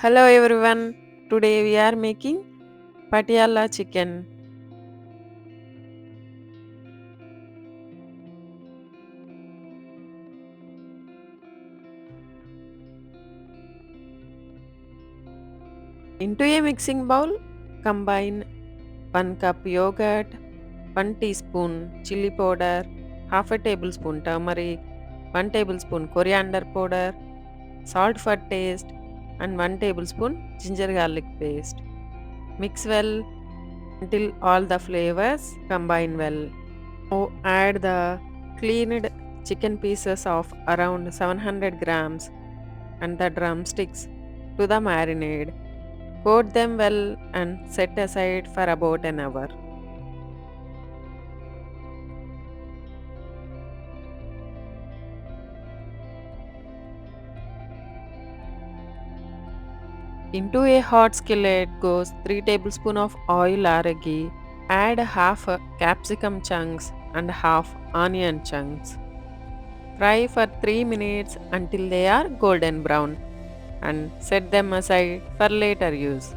Hello everyone. Today we are making Patiala chicken. Into a mixing bowl, combine 1 cup yogurt, 1 teaspoon chili powder, half a tablespoon turmeric, 1 tablespoon coriander powder, salt for taste, and 1 tablespoon ginger garlic paste. Mix well until all the flavors combine well. Now add the cleaned chicken pieces of around 700 grams and the drumsticks to the marinade. Coat them well and set aside for about an hour. Into a hot skillet goes 3 tablespoons of oil or ghee. Add half capsicum chunks and half onion chunks. Fry for 3 minutes until they are golden brown and set them aside for later use.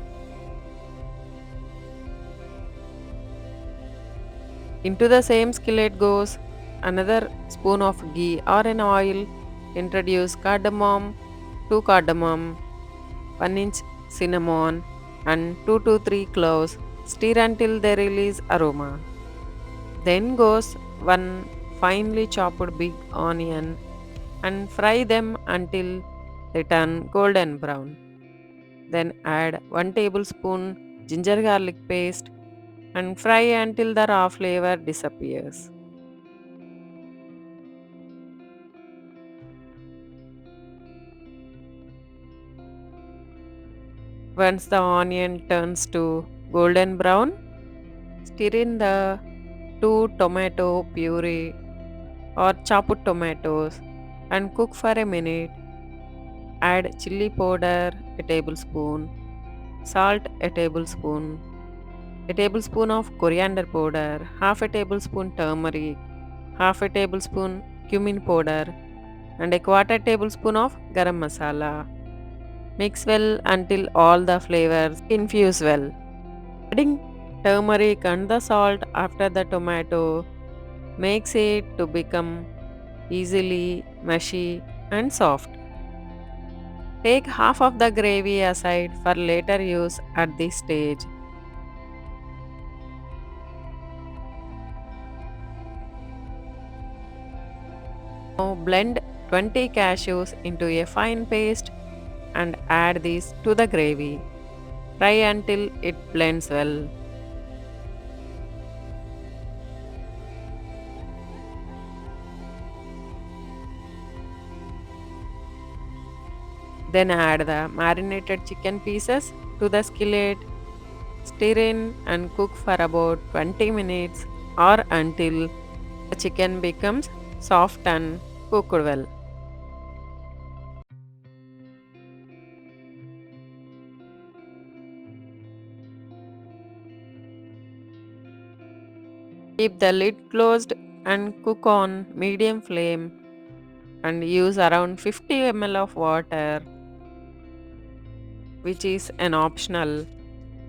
Into the same skillet goes another spoon of ghee or an oil. Introduce cardamom, 2 cardamom, 1 inch cinnamon, and 2 to 3 cloves. Stir until they release aroma. Then goes 1 finely chopped big onion and fry them until they turn golden brown. Then add 1 tablespoon ginger garlic paste and fry until the raw flavor disappears. Once the onion turns to golden brown, stir in the 2 tomato puree or chopped tomatoes and cook for a minute. Add chili powder a tablespoon, salt a tablespoon of coriander powder, half a tablespoon turmeric, half a tablespoon cumin powder, and a quarter tablespoon of garam masala. Mix well until all the flavors infuse well. Adding turmeric and the salt after the tomato makes it to become easily mushy and soft. Take half of the gravy aside for later use at this stage. Now blend 20 cashews into a fine paste and add these to the gravy. Fry until it blends well. Then add the marinated chicken pieces to the skillet. Stir in and cook for about 20 minutes or until the chicken becomes soft and cooked well. Keep the lid closed and cook on medium flame and use around 50 ml of water, which is an optional,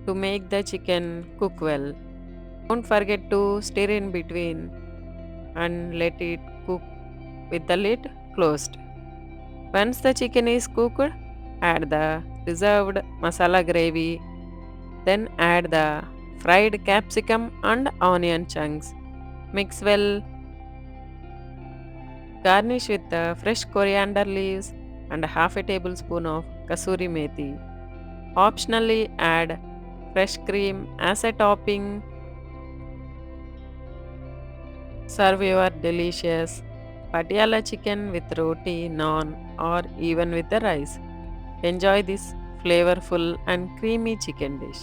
to make the chicken cook well. Don't forget to stir in between and let it cook with the lid closed. Once the chicken is cooked, add the reserved masala gravy, then add the fried capsicum and onion chunks. Mix well, garnish with the fresh coriander leaves and half a tablespoon of kasuri methi. Optionally add fresh cream as a topping. Serve your delicious Patiala chicken with roti, naan, or even with the rice. Enjoy this flavorful and creamy chicken dish.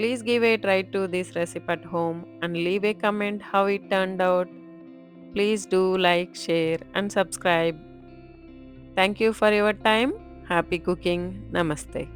Please give a try to this recipe at home and leave a comment how it turned out. Please do like, share, and subscribe. Thank you for your time. Happy cooking. Namaste.